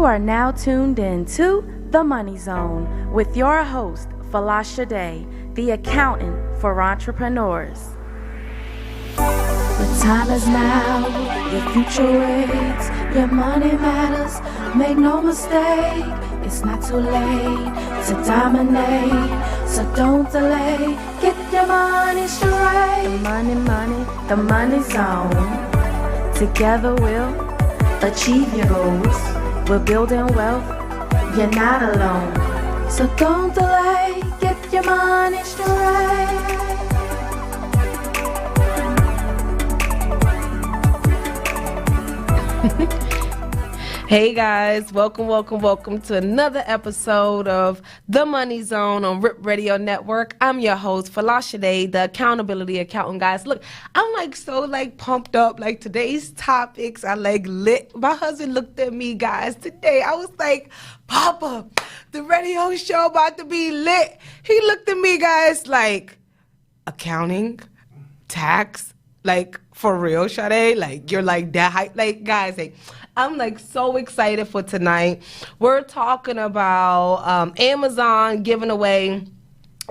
You are now tuned in to The Money Zone with your host, Folasade, the accountant for entrepreneurs. The time is now, your future waits, your money matters, make no mistake, it's not too late to dominate, so don't delay, get your money straight. The money zone, together we'll achieve your goals, we're building wealth, you're not alone, so don't delay, get your money straight. Hey guys, welcome to another episode of The Money Zone on RIP Radio Network. I'm your host, Folasade, the accountability accountant. Guys, look, I'm so pumped up. Today's topics are lit. My husband looked at me, guys, today. I was like, Papa, the radio show about to be lit. He looked at me, guys, like, accounting, tax, for real, Sade? You're that hype. Guys, I'm so excited for tonight. We're talking about Amazon giving away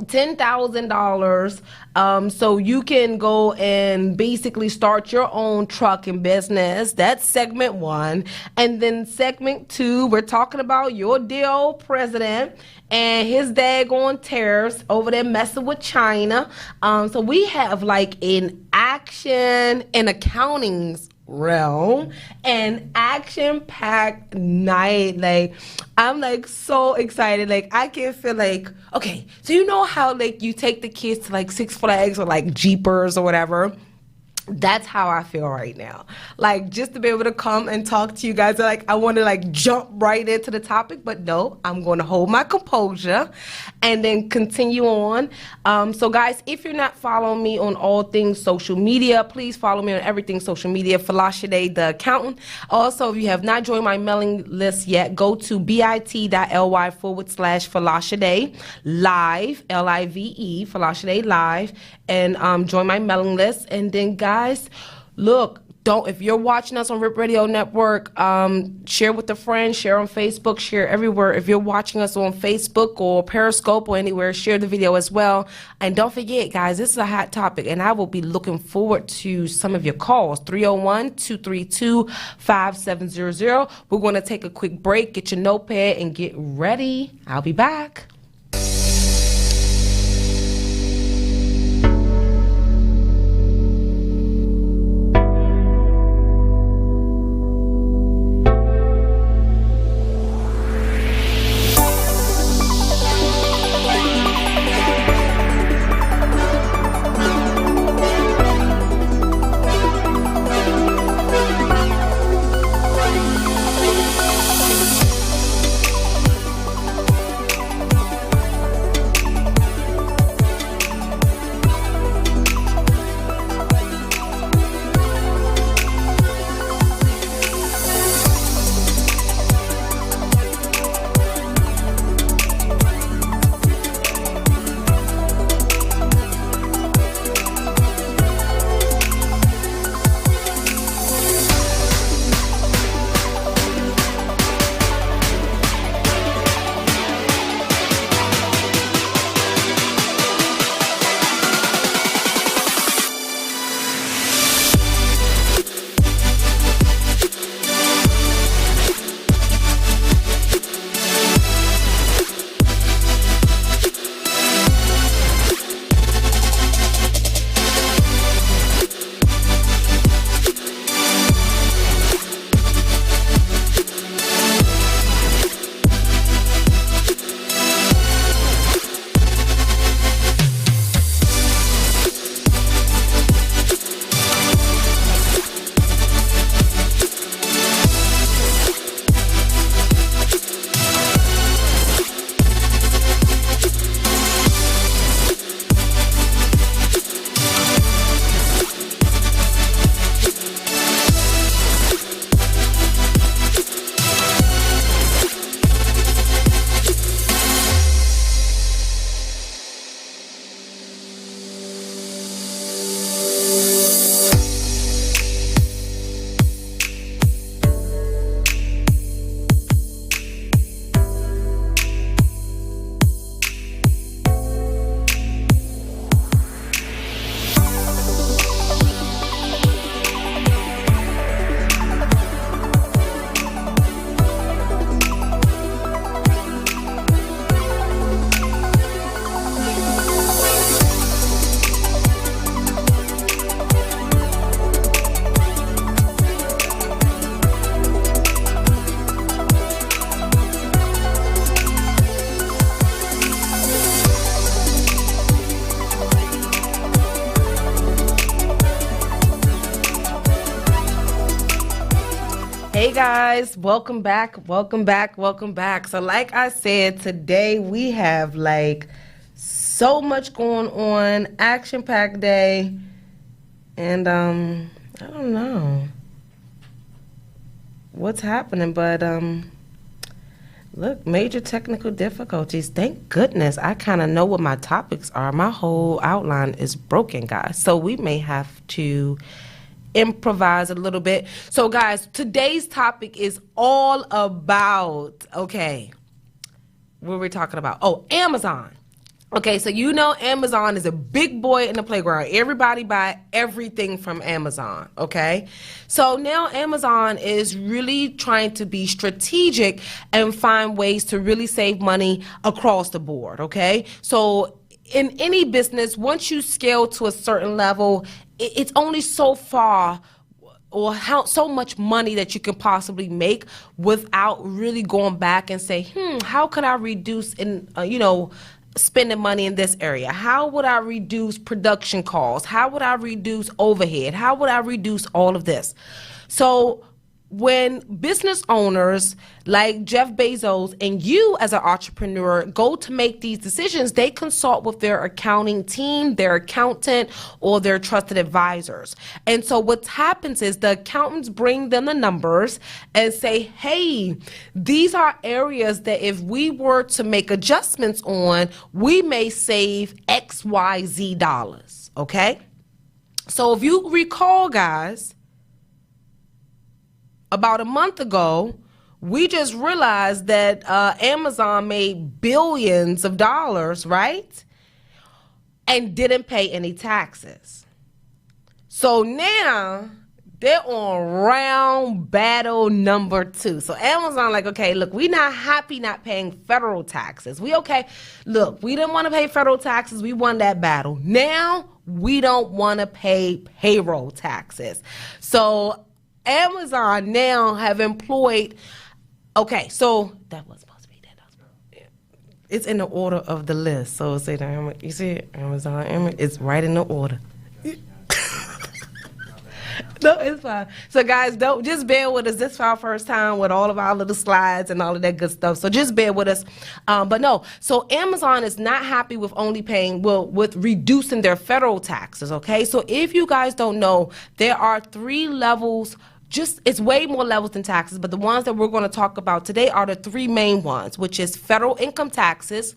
$10,000 so you can go and basically start your own trucking business. That's segment one. And then segment two, we're talking about your dear old president and his daggone tariffs over there messing with China. So we have an action in accounting's realm and action-packed night. I'm so excited. I can feel okay, so you know how you take the kids to Six Flags or Jeepers or whatever. That's how I feel right now. Just to be able to come and talk to you guys. I want to jump right into the topic, but no, I'm going to hold my composure and then continue on. So guys, if you're not following me on all things social media, please follow me on everything social media, Folasade the accountant. Also, if you have not joined my mailing list yet, go to bit.ly/Folasade live, Live, Folasade live, and join my mailing list. And then guys, look, if you're watching us on RIP Radio Network, share with a friend, share on Facebook, share everywhere. If you're watching us on Facebook or Periscope or anywhere, share the video as well. And don't forget, guys, this is a hot topic, and I will be looking forward to some of your calls. 301-232-5700. We're going to take a quick break. Get your notepad and get ready. I'll be back. guys, welcome back. So like I said, today we have like so much going on, action-packed day, and I don't know what's happening, but look, major technical difficulties. Thank goodness I kind of know what my topics are. My whole outline is broken, guys, so we may have to improvise a little bit. So guys, today's topic is all about, okay, what are we talking about? Oh, Amazon. Okay, so you know Amazon is a big boy in the playground. Everybody buy everything from Amazon, okay? So now Amazon is really trying to be strategic and find ways to really save money across the board, okay? So in any business, once you scale to a certain level, it's only so far or so much money that you can possibly make without really going back and say, how could I reduce spending money in this area? How would I reduce production costs? How would I reduce overhead? How would I reduce all of this? So when business owners like Jeff Bezos and you as an entrepreneur go to make these decisions, they consult with their accounting team, their accountant, or their trusted advisors. And so what happens is the accountants bring them the numbers and say, hey, these are areas that if we were to make adjustments on, we may save XYZ dollars, okay? So if you recall, guys, about a month ago, we just realized that Amazon made billions of dollars, right? And didn't pay any taxes. So now they're on round battle number 2. So Amazon like, okay, look, we not happy not paying federal taxes. We okay. Look, we didn't want to pay federal taxes. We won that battle. Now we don't want to pay payroll taxes. So Amazon now have employed, okay, so that was supposed to be that. It's in the order of the list. So say that, you see it, Amazon, it's right in the order. No, it's fine. So guys, don't just bear with us. This is our first time with all of our little slides and all of that good stuff. So just bear with us. But no, so Amazon is not happy with only paying, with reducing their federal taxes, okay? So if you guys don't know, there are 3 levels. It's way more levels than taxes, but the ones that we're going to talk about today are the 3 main ones, which is federal income taxes,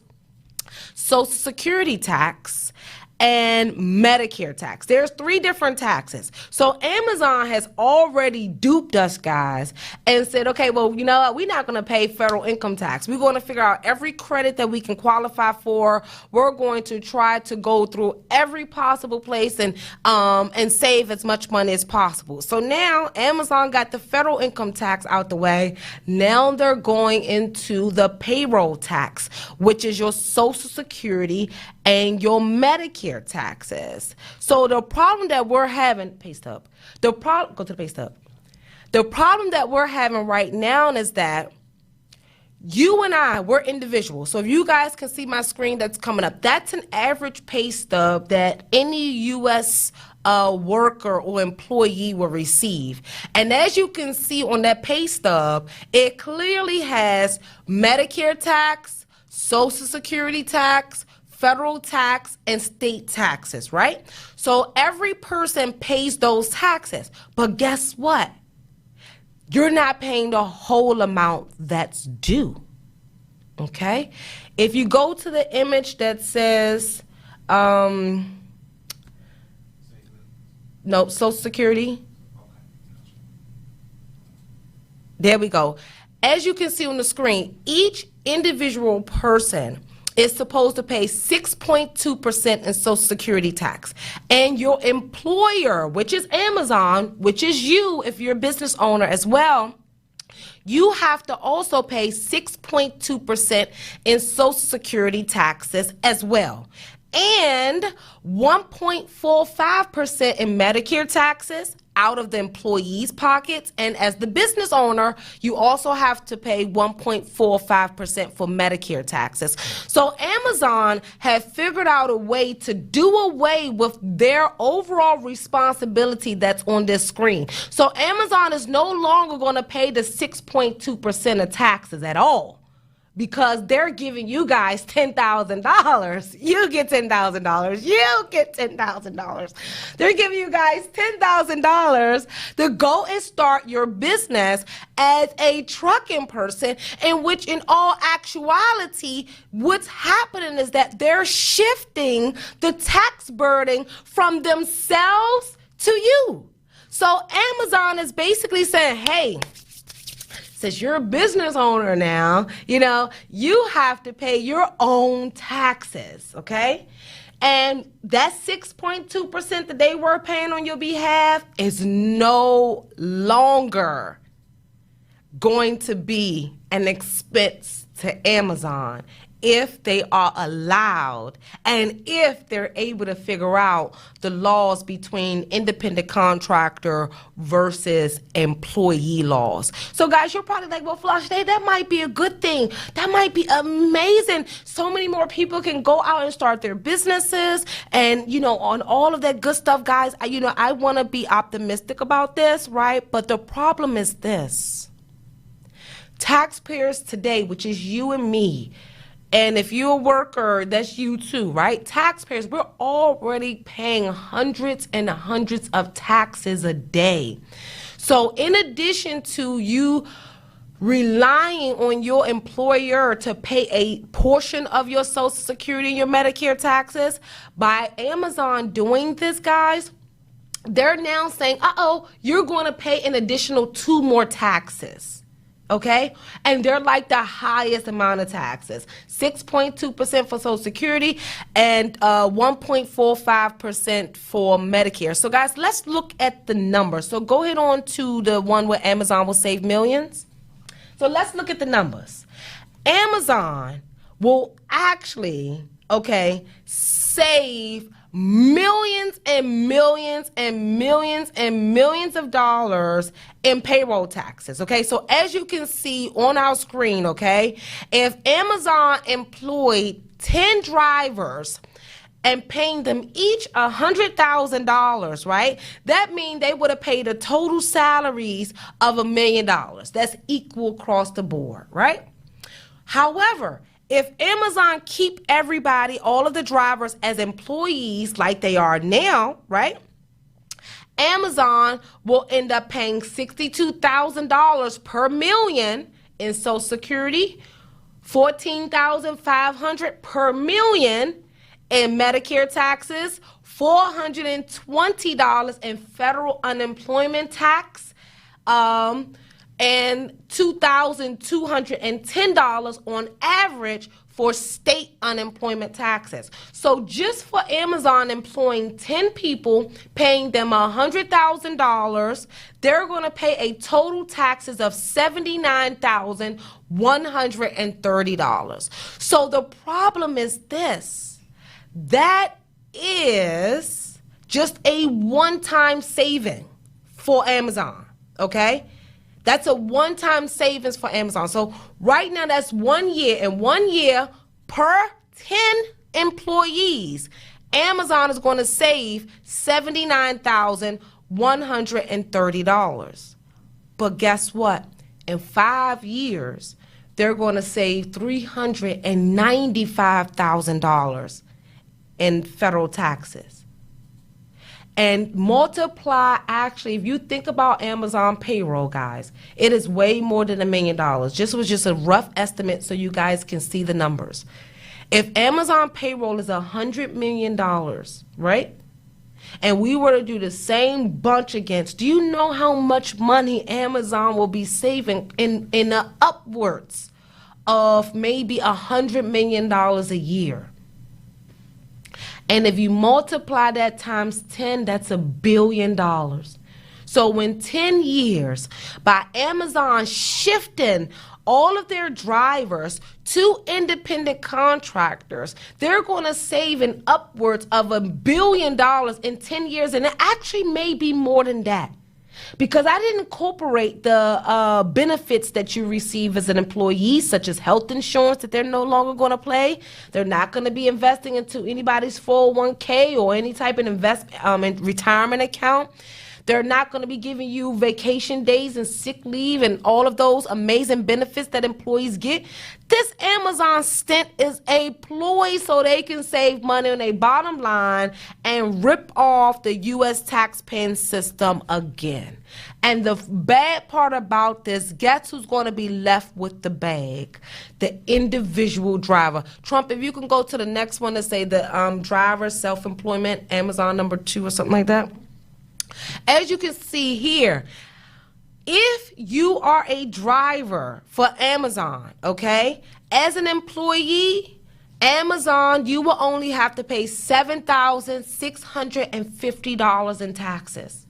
Social Security tax, and Medicare tax. There's 3 different taxes. So Amazon has already duped us, guys, and said, okay, well, you know what? We're not going to pay federal income tax. We're going to figure out every credit that we can qualify for. We're going to try to go through every possible place and save as much money as possible. So now Amazon got the federal income tax out the way. Now they're going into the payroll tax, which is your Social Security and your Medicare taxes. So the problem that we're having, go to the pay stub. The problem that we're having right now is that you and I, we're individuals. So if you guys can see my screen that's coming up, that's an average pay stub that any U.S. worker or employee will receive. And as you can see on that pay stub, it clearly has Medicare tax, Social Security tax, federal tax, and state taxes, right? So every person pays those taxes. But guess what? You're not paying the whole amount that's due, okay? If you go to the image that says, no, Social Security. There we go. As you can see on the screen, each individual person is supposed to pay 6.2% in Social Security tax. And your employer, which is Amazon, which is you if you're a business owner as well, you have to also pay 6.2% in Social Security taxes as well. And 1.45% in Medicare taxes out of the employees' pockets. And as the business owner, you also have to pay 1.45% for Medicare taxes. So Amazon have figured out a way to do away with their overall responsibility that's on this screen. So Amazon is no longer going to pay the 6.2% of taxes at all, because they're giving you guys $10,000. You get $10,000. You get $10,000. They're giving you guys $10,000 to go and start your business as a trucking person, in which in all actuality, what's happening is that they're shifting the tax burden from themselves to you. So Amazon is basically saying, hey, since you're a business owner now, you have to pay your own taxes, okay? And that 6.2% that they were paying on your behalf is no longer going to be an expense to Amazon if they are allowed and if they're able to figure out the laws between independent contractor versus employee laws. So guys, you're probably like, well, Folasade, that might be a good thing. That might be amazing. So many more people can go out and start their businesses and, on all of that good stuff, guys. I want to be optimistic about this, right? But the problem is this. Taxpayers today, which is you and me, and if you're a worker, that's you too, right? Taxpayers, we're already paying hundreds and hundreds of taxes a day. So in addition to you relying on your employer to pay a portion of your Social Security and your Medicare taxes, by Amazon doing this, guys, they're now saying, you're going to pay an additional 2 more taxes. Okay? And they're like the highest amount of taxes, 6.2% for Social Security and 1.45% for Medicare. So guys, let's look at the numbers. So go ahead on to the one where Amazon will save millions. So let's look at the numbers. Amazon will actually, save millions and millions and millions and millions of dollars in payroll taxes. Okay, so as you can see on our screen, if Amazon employed 10 drivers and paying them each $100,000, right? That means they would have paid a total salaries of $1 million. That's equal across the board, right? However, if Amazon keep everybody, all of the drivers as employees like they are now, right? Amazon will end up paying $62,000 per million in Social Security, $14,500 per million in Medicare taxes, $420 in federal unemployment tax, and $2,210 on average for state unemployment taxes. So just for Amazon employing 10 people, paying them $100,000, they're going to pay a total taxes of $79,130. So the problem is this. That is just a one-time saving for Amazon, okay? That's a one-time savings for Amazon. So right now, that's 1 year. And 1 year per 10 employees, Amazon is going to save $79,130. But guess what? In 5 years, they're going to save $395,000 in federal taxes. And multiply, actually, if you think about Amazon payroll, guys, it is way more than $1 million. This was just a rough estimate so you guys can see the numbers. If Amazon payroll is $100 million, right? And we were to do the same bunch against, do you know how much money Amazon will be saving in the upwards of maybe $100 million a year? And if you multiply that times 10, that's $1 billion. So in 10 years, by Amazon shifting all of their drivers to independent contractors, they're going to save an upwards of $1 billion in 10 years. And it actually may be more than that. because I didn't incorporate the benefits that you receive as an employee, such as health insurance that they're no longer going to pay. They're not going to be investing into anybody's 401k or any type of investment retirement account. They're not going to be giving you vacation days and sick leave and all of those amazing benefits that employees get. This Amazon stint is a ploy so they can save money on their bottom line and rip off the U.S. taxpaying system again. And the bad part about this, guess who's going to be left with the bag? The individual driver. Trump, if you can go to the next one to say the driver self-employment, Amazon number 2 or something like that. As you can see here, if you are a driver for Amazon, okay, as an employee, Amazon, you will only have to pay $7,650 in taxes.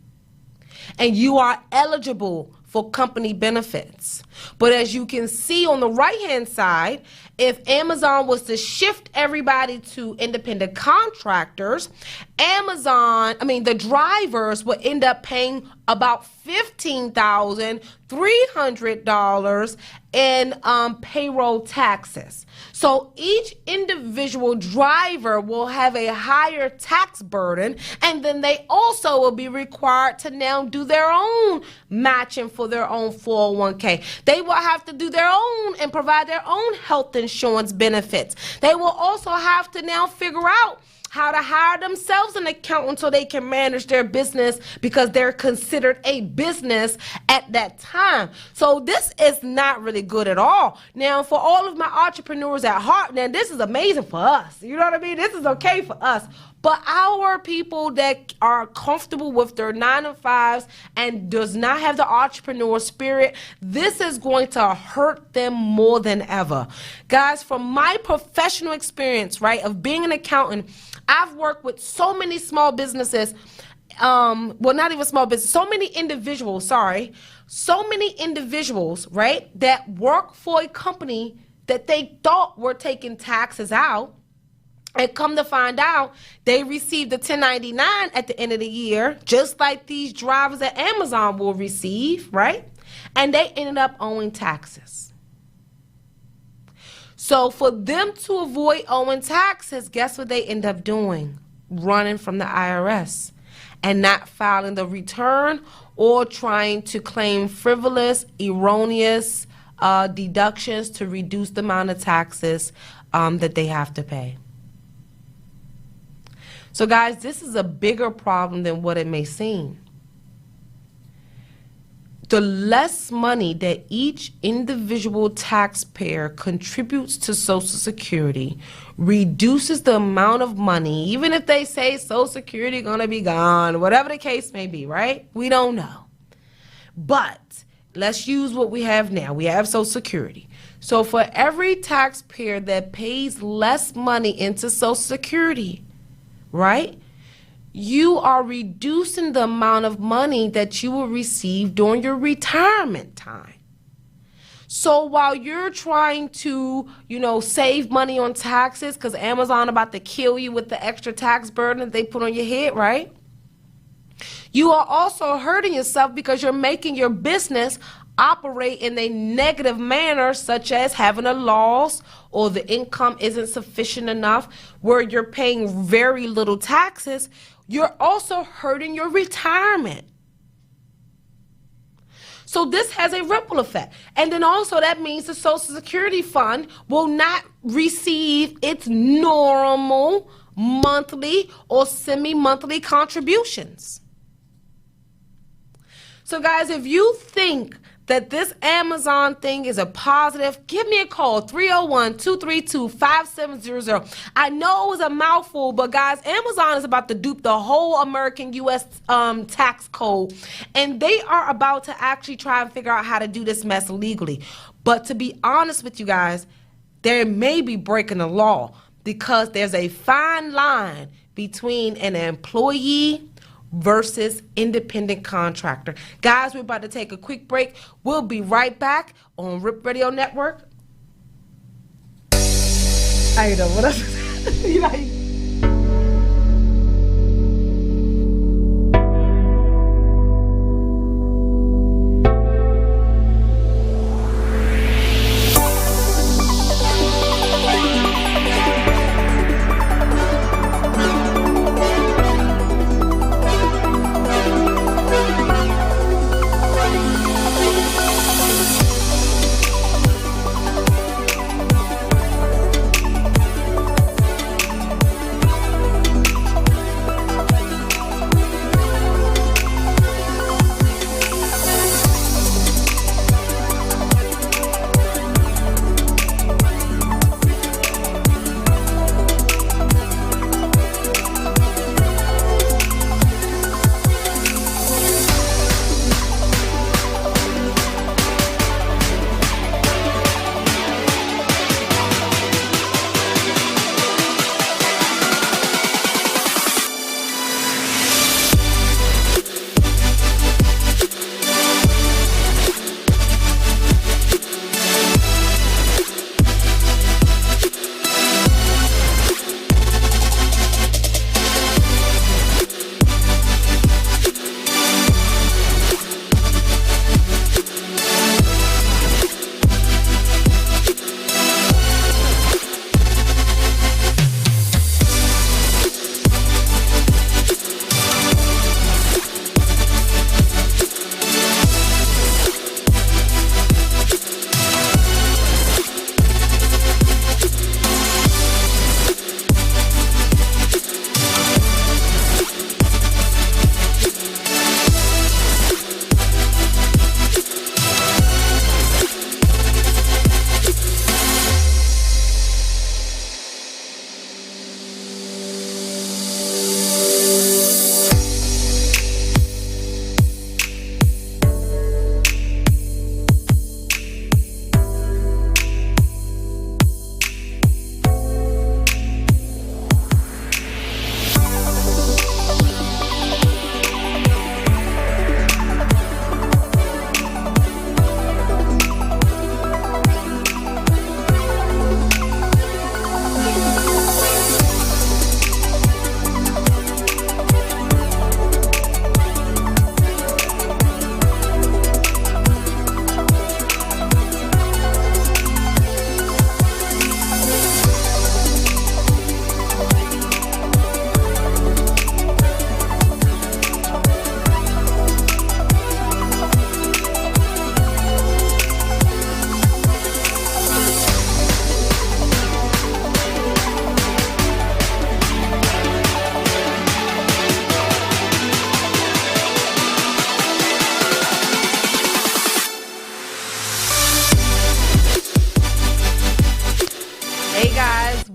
And you are eligible for company benefits. But as you can see on the right-hand side, if Amazon was to shift everybody to independent contractors, the drivers would end up paying about $15,300 in payroll taxes. So each individual driver will have a higher tax burden, and then they also will be required to now do their own matching for their own 401k. They will have to do their own and provide their own health insurance benefits. They will also have to now figure out how to hire themselves an accountant so they can manage their business because they're considered a business at that time. So this is not really good at all. Now, for all of my entrepreneurs at heart, now this is amazing for us. You know what I mean? This is okay for us. But our people that are comfortable with their 9-to-5s and does not have the entrepreneur spirit, this is going to hurt them more than ever. Guys, from my professional experience, right, of being an accountant, I've worked with so many small businesses, not even small business, so many individuals, right, that work for a company that they thought were taking taxes out. And come to find out, they received a 1099 at the end of the year, just like these drivers at Amazon will receive, right? And they ended up owing taxes. So for them to avoid owing taxes, guess what they end up doing? Running from the IRS and not filing the return or trying to claim frivolous, erroneous deductions to reduce the amount of taxes that they have to pay. So guys, this is a bigger problem than what it may seem. The less money that each individual taxpayer contributes to Social Security reduces the amount of money, even if they say Social Security gonna be gone, whatever the case may be, right? We don't know. But let's use what we have now. We have Social Security. So for every taxpayer that pays less money into Social Security, right, you are reducing the amount of money that you will receive during your retirement time. So while you're trying to, save money on taxes because Amazon about to kill you with the extra tax burden that they put on your head, right? You are also hurting yourself because you're making your business operate in a negative manner, such as having a loss or the income isn't sufficient enough where you're paying very little taxes. You're also hurting your retirement. So this has a ripple effect. And then also that means the Social Security Fund will not receive its normal monthly or semi-monthly contributions. So guys, if you think that this Amazon thing is a positive, give me a call, 301-232-5700. I know it was a mouthful, but guys, Amazon is about to dupe the whole American U.S. tax code, and they are about to actually try and figure out how to do this mess legally. But to be honest with you guys, they may be breaking the law because there's a fine line between an employee versus independent contractor. Guys, we're about to take a quick break. We'll be right back on RIP Radio Network. I know what else.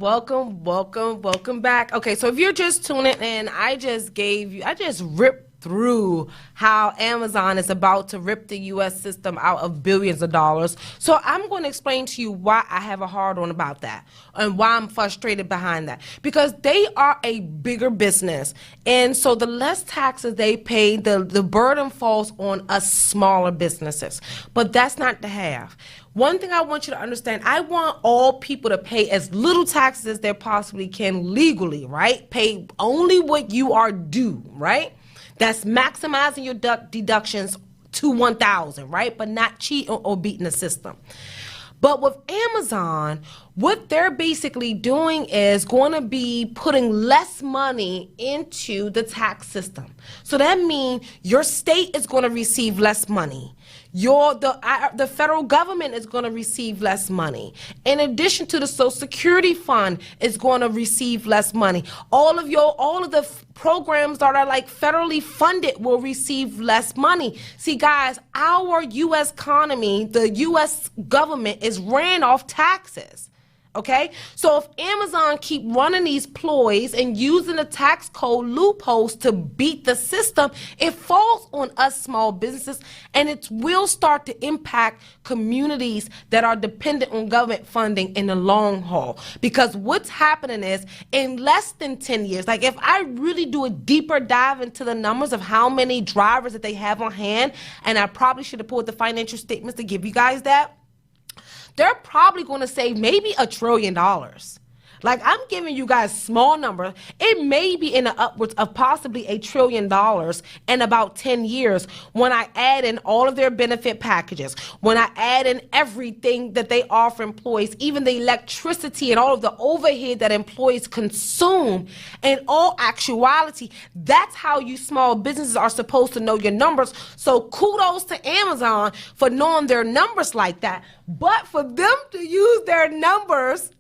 welcome back. Okay, so if you're just tuning in, I just ripped through how Amazon is about to rip the U.S. system out of billions of dollars. So I'm going to explain to you why I have a hard on about that and why I'm frustrated behind that. Because they are a bigger business. And so the less taxes they pay, the burden falls on us smaller businesses. But that's not the half. One thing I want you to understand, I want all people to pay as little taxes as they possibly can legally, right? Pay only what you are due, right? That's maximizing your deductions to 1,000, right? But not cheat or beating the system. But with Amazon, what they're basically doing is going to be putting less money into the tax system. So that means your state is going to receive less money. The federal government is going to receive less money. In addition to the Social Security Fund is going to receive less money. All of the programs that are like federally funded will receive less money. See, guys, our U.S. economy, the U.S. government is ran off taxes. Okay, so if Amazon keep running these ploys and using the tax code loopholes to beat the system, it falls on us small businesses, and it will start to impact communities that are dependent on government funding in the long haul. Because what's happening is, in less than 10 years, like if I really do a deeper dive into the numbers of how many drivers that they have on hand, and I probably should have pulled the financial statements to give you guys that, they're probably going to save maybe $1 trillion. Like, I'm giving you guys small numbers. It may be in the upwards of possibly $1 trillion in about 10 years when I add in all of their benefit packages, when I add in everything that they offer employees, even the electricity and all of the overhead that employees consume. In all actuality, that's how you small businesses are supposed to know your numbers. So kudos to Amazon for knowing their numbers like that. But for them to use their numbers,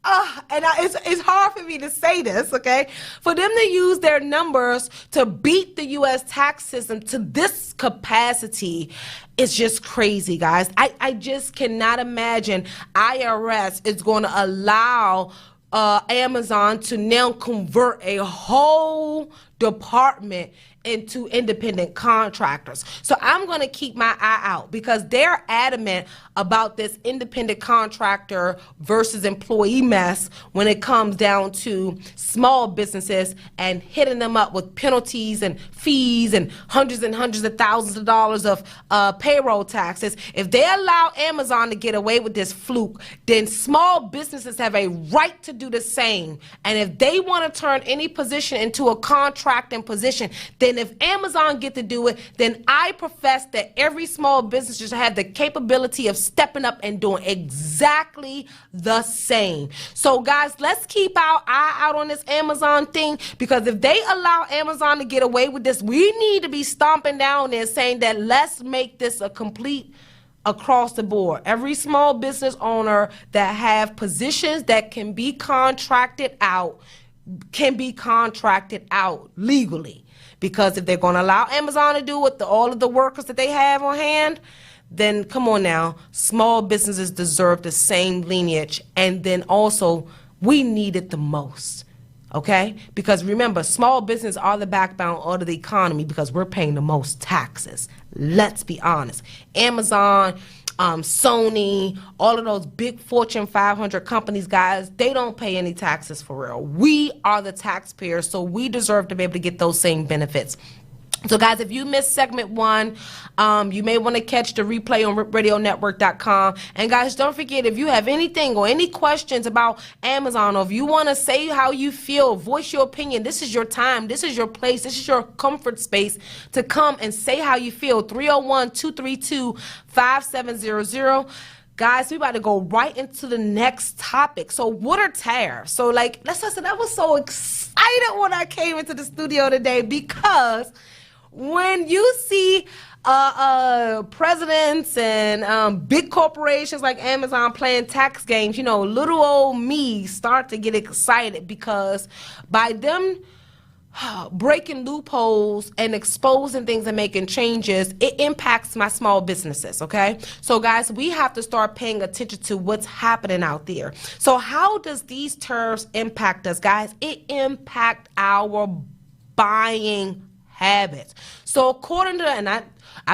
it's hard for me to say this, okay? For them to use their numbers to beat the U.S. tax system to this capacity is just crazy, guys. I just cannot imagine IRS is going to allow Amazon to now convert a whole department into independent contractors. So I'm going to keep my eye out because they're adamant about this independent contractor versus employee mess when it comes down to small businesses and hitting them up with penalties and fees and hundreds of thousands of dollars of payroll taxes. If they allow Amazon to get away with this fluke, then small businesses have a right to do the same. And if they want to turn any position into a contracting position, then if Amazon get to do it, then I profess that every small business should have the capability of stepping up and doing exactly the same. So guys, let's keep our eye out on this Amazon thing, because if they allow Amazon to get away with this, we need to be stomping down there saying that let's make this a complete across the board. Every small business owner that have positions that can be contracted out legally. Because if they're going to allow Amazon to do with all of the workers that they have on hand, then come on now, small businesses deserve the same lineage. And then also, we need it the most, okay? Because remember, small businesses are the backbone of the economy because we're paying the most taxes. Let's be honest. Amazon, Sony, all of those big Fortune 500 companies, guys, they don't pay any taxes for real. We are the taxpayers, so we deserve to be able to get those same benefits. So guys, if you missed segment 1, you may want to catch the replay on RipRadioNetwork.com. And guys, don't forget, if you have anything or any questions about Amazon, or if you want to say how you feel, voice your opinion, this is your time, this is your place, this is your comfort space to come and say how you feel. 301-232-5700. Guys, we about to go right into the next topic. So what are tariffs? So like, I was so excited when I came into the studio today, because when you see presidents and big corporations like Amazon playing tax games, little old me start to get excited, because by them breaking loopholes and exposing things and making changes, it impacts my small businesses, okay? So guys, we have to start paying attention to what's happening out there. So how does these tariffs impact us, guys? It impact our buying habits. So according to, and I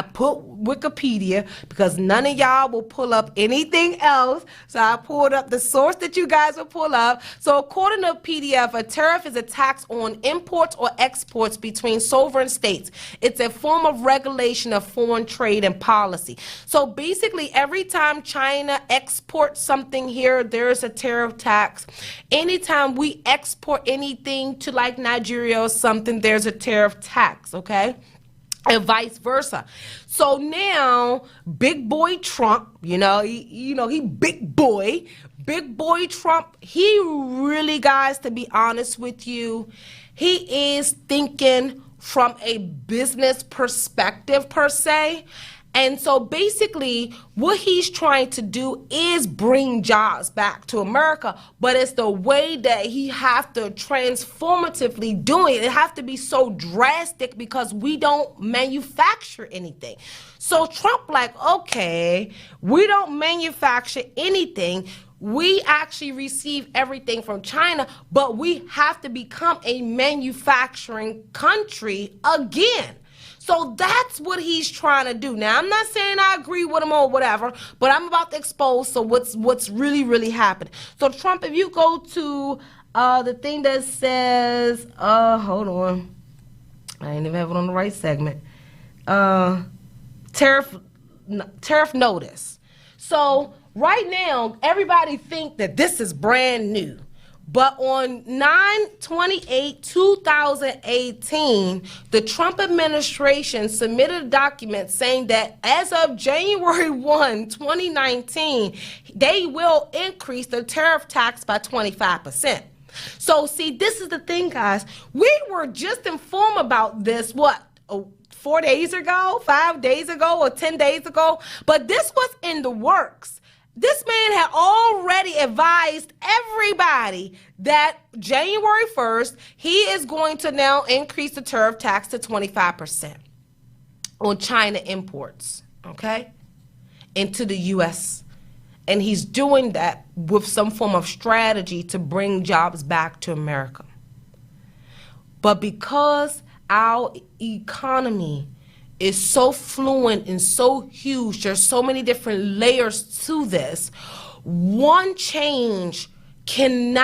put Wikipedia because none of y'all will pull up anything else. So I pulled up the source that you guys will pull up. So according to PDF, a tariff is a tax on imports or exports between sovereign states. It's a form of regulation of foreign trade and policy. So basically, every time China exports something here, there's a tariff tax. Anytime we export anything to like Nigeria or something, there's a tariff tax, okay? And vice versa. So now, big boy Trump, he big boy Trump, he really, guys, to be honest with you, he is thinking from a business perspective per se. And so basically what he's trying to do is bring jobs back to America, but it's the way that he have to transformatively do it. It have to be so drastic because we don't manufacture anything. So Trump like, okay, we don't manufacture anything. We actually receive everything from China, but we have to become a manufacturing country again. So that's what he's trying to do. Now, I'm not saying I agree with him or whatever, but I'm about to expose what's really, really happening. So Trump, if you go to the thing that says, hold on, I ain't even have it on the right segment. Tariff notice. So right now, everybody think that this is brand new. But on 9/28/2018, the Trump administration submitted a document saying that as of January 1, 2019, they will increase the tariff tax by 25%. So see, this is the thing, guys. We were just informed about this, 4 days ago, 5 days ago, or 10 days ago? But this was in the works. This man had already advised everybody that January 1st, he is going to now increase the tariff tax to 25% on China imports, okay, into the U.S. And he's doing that with some form of strategy to bring jobs back to America. But because our economy is so fluent and so huge, there's so many different layers to this, one change can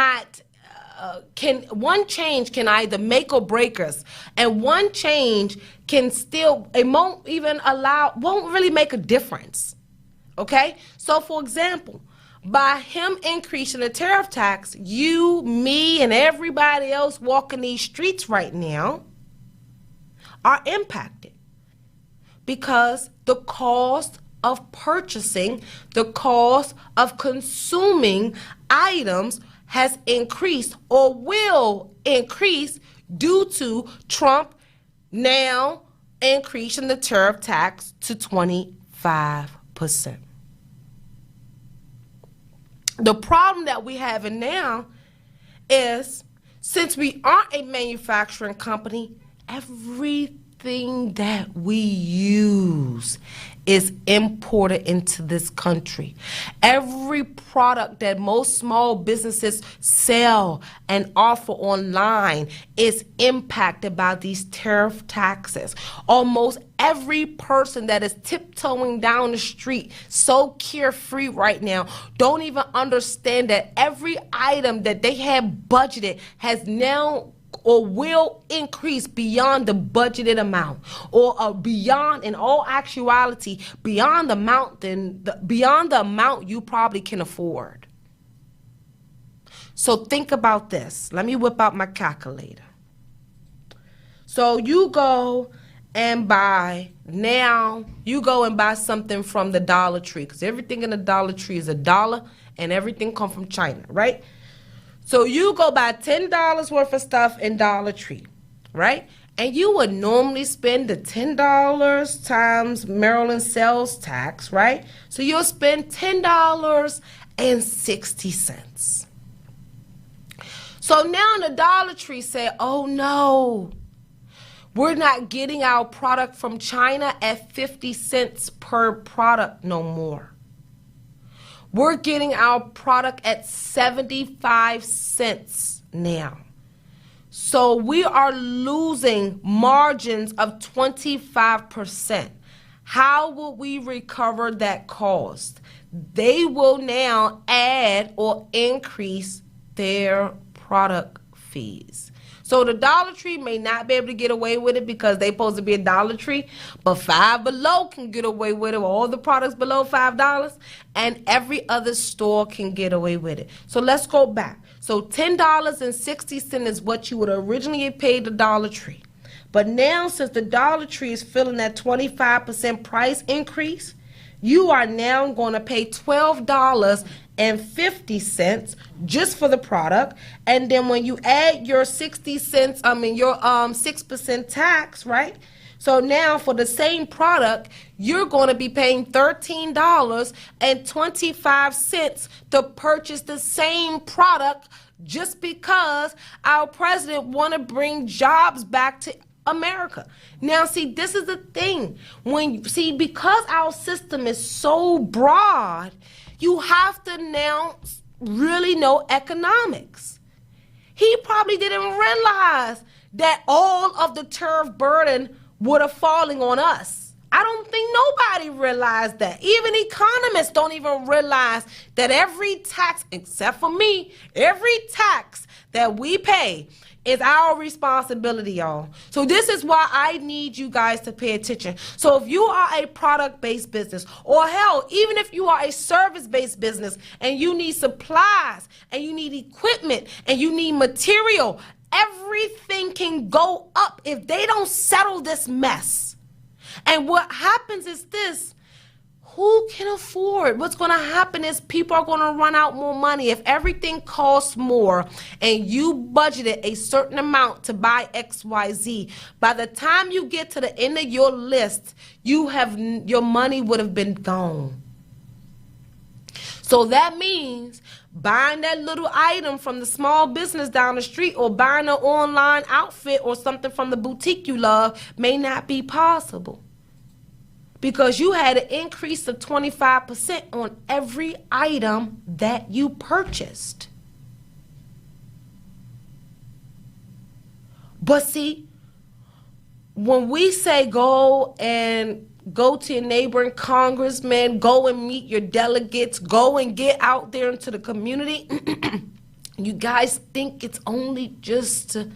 either make or break us, and one change won't really make a difference, okay? So for example, by him increasing the tariff tax, you, me, and everybody else walking these streets right now are impacted. Because the cost of purchasing, the cost of consuming items has increased or will increase due to Trump now increasing the tariff tax to 25%. The problem that we have now is, since we aren't a manufacturing company, everything that we use is imported into this country. Every product that most small businesses sell and offer online is impacted by these tariff taxes. Almost every person that is tiptoeing down the street so carefree right now don't even understand that every item that they have budgeted has now or will increase beyond the budgeted amount, or beyond, in all actuality, beyond the amount you probably can afford. So think about this. Let me whip out my calculator. So you go and buy something from the Dollar Tree, because everything in the Dollar Tree is $1 and everything come from China, right? So you go buy $10 worth of stuff in Dollar Tree, right? And you would normally spend the $10 times Maryland sales tax, right? So you'll spend $10.60. So now the Dollar Tree said, oh no, we're not getting our product from China at 50 cents per product no more. We're getting our product at 75 cents now. So we are losing margins of 25%. How will we recover that cost? They will now add or increase their product fees. So the Dollar Tree may not be able to get away with it because they're supposed to be a Dollar Tree, but Five Below can get away with it, all the products below $5, and every other store can get away with it. So let's go back. So $10.60 is what you would originally have paid the Dollar Tree. But now, since the Dollar Tree is feeling that 25% price increase, you are now going to pay $12.50 just for the product. And then when you add your 60 cents, your 6% tax, right? So now for the same product, you're going to be paying $13.25 to purchase the same product just because our president want to bring jobs back to America. Now, see, this is the thing. Because our system is so broad, you have to now really know economics. He probably didn't realize that all of the tariff burden would have fallen on us. I don't think nobody realized that. Even economists don't even realize that every tax, except for me, every tax that we pay is our responsibility, y'all. So this is why I need you guys to pay attention. So if you are a product-based business, or hell, even if you are a service-based business and you need supplies and you need equipment and you need material, everything can go up if they don't settle this mess. And what happens is this: who can afford? What's going to happen is people are going to run out more money. If everything costs more and you budgeted a certain amount to buy XYZ, by the time you get to the end of your list, your money would have been gone. So that means buying that little item from the small business down the street, or buying an online outfit or something from the boutique you love may not be possible, because you had an increase of 25% on every item that you purchased. But see, when we say go to your neighboring congressman, go and meet your delegates, go and get out there into the community, you guys think it's only just to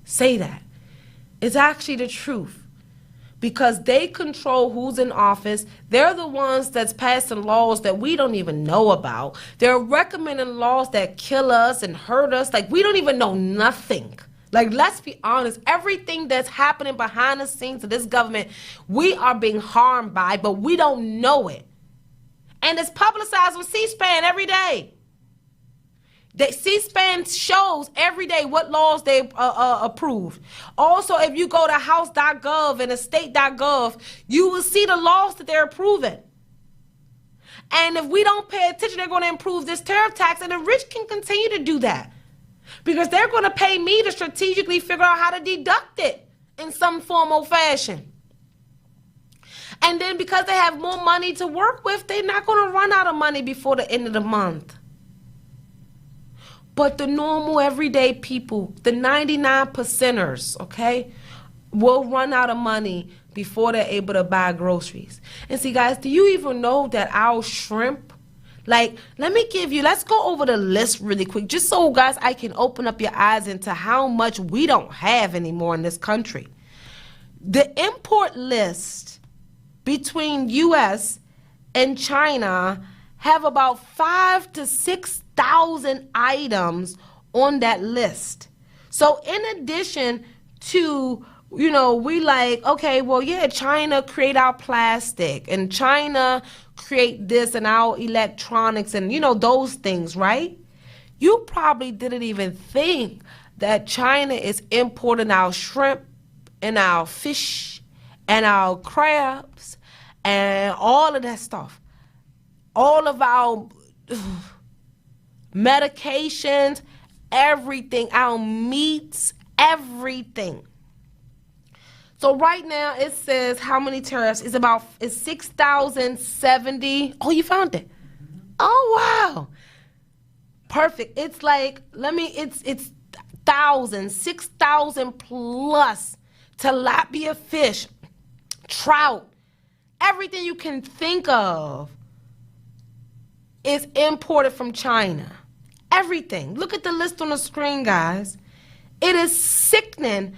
say that. It's actually the truth. Because they control who's in office. They're the ones that's passing laws that we don't even know about. They're recommending laws that kill us and hurt us. Like, we don't even know nothing. Like, let's be honest. Everything that's happening behind the scenes of this government, we are being harmed by, but we don't know it. And it's publicized on C-SPAN every day. C-SPAN shows every day what laws they approved. Also, if you go to house.gov and state.gov, you will see the laws that they're approving. And if we don't pay attention, they're going to improve this tariff tax, and the rich can continue to do that, because they're going to pay me to strategically figure out how to deduct it in some form or fashion. And then because they have more money to work with, they're not going to run out of money before the end of the month. But the normal everyday people, the 99%ers, okay, will run out of money before they're able to buy groceries. And see, guys, do you even know that our shrimp, like, let's go over the list really quick, just so, guys, I can open up your eyes into how much we don't have anymore in this country. The import list between U.S. and China have about 5,000 to 6,000 items on that list. So in addition to, we like, okay, well, yeah, China create our plastic, and China create this and our electronics and, those things, right? You probably didn't even think that China is importing our shrimp and our fish and our crabs and all of that stuff. All of our medications, everything, our meats, everything. So right now it says how many tariffs? It's 6,070. Oh, you found it. Oh, wow. Perfect. It's like, it's thousands, 6,000 plus tilapia fish, trout, everything you can think of is imported from China. Everything. Look at the list on the screen, guys. It is sickening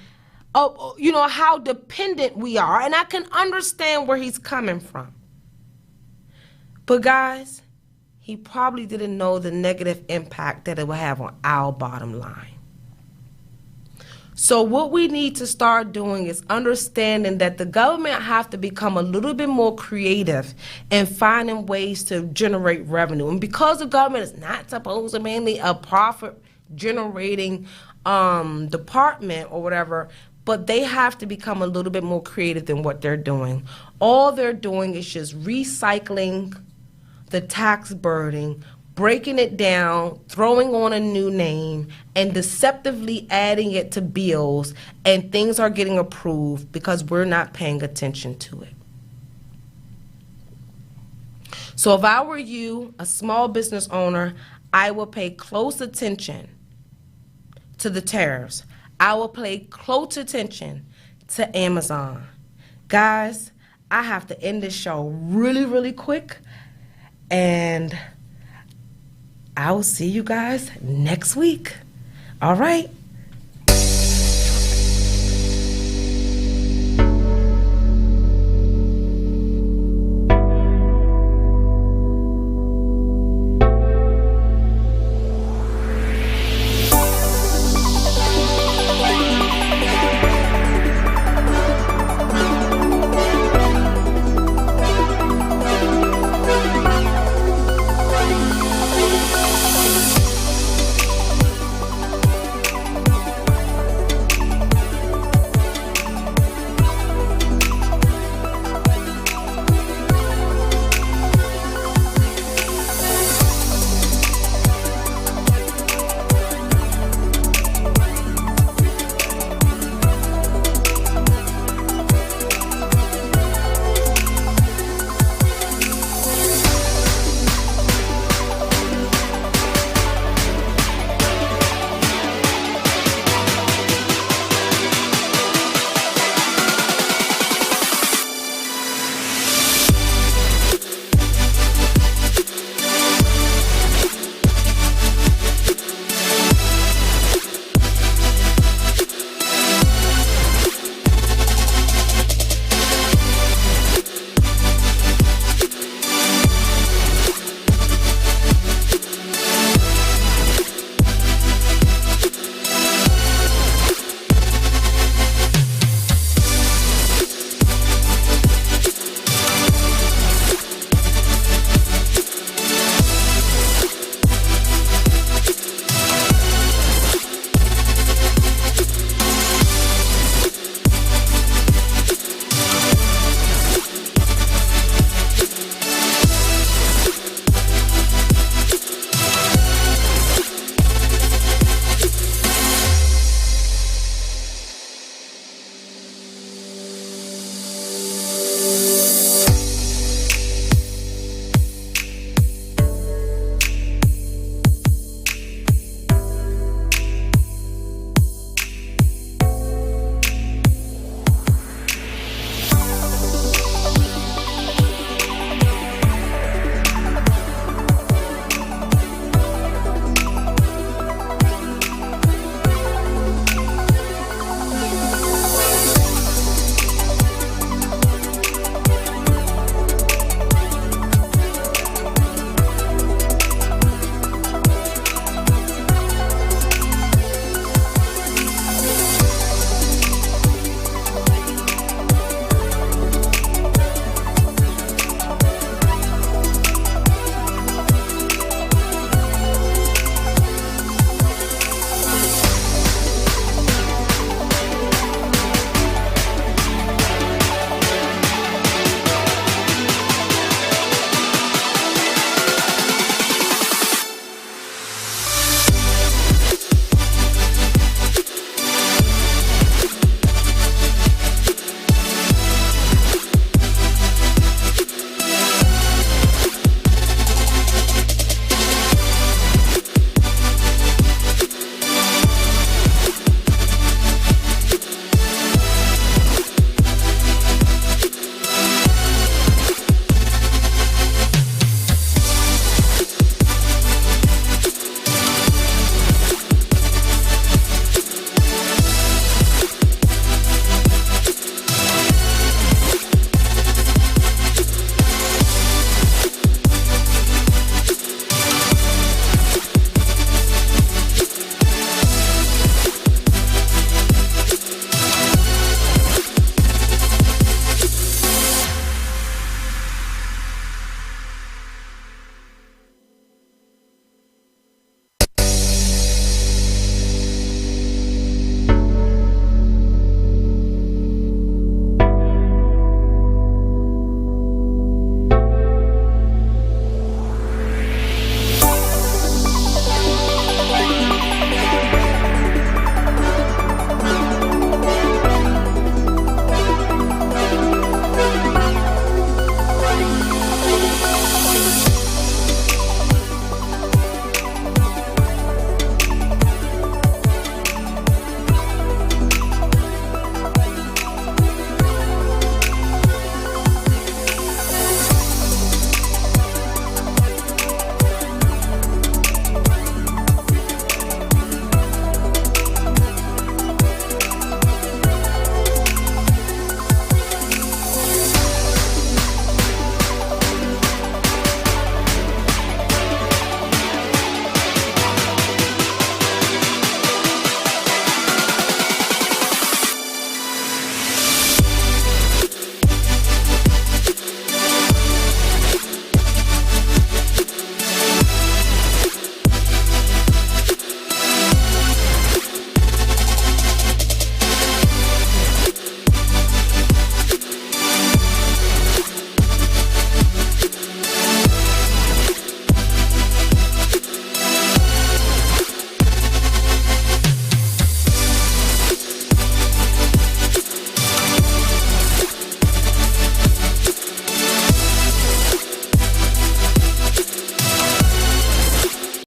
of, how dependent we are. And I can understand where he's coming from. But guys, he probably didn't know the negative impact that it will have on our bottom line. So what we need to start doing is understanding that the government have to become a little bit more creative in finding ways to generate revenue. And because the government is not supposed to mainly a profit-generating department or whatever, but they have to become a little bit more creative than what they're doing. All they're doing is just recycling the tax burden, breaking it down, throwing on a new name, and deceptively adding it to bills, and things are getting approved because we're not paying attention to it. So if I were you, a small business owner, I will pay close attention to the tariffs. I will pay close attention to Amazon. Guys, I have to end this show really, really quick, and I will see you guys next week. All right.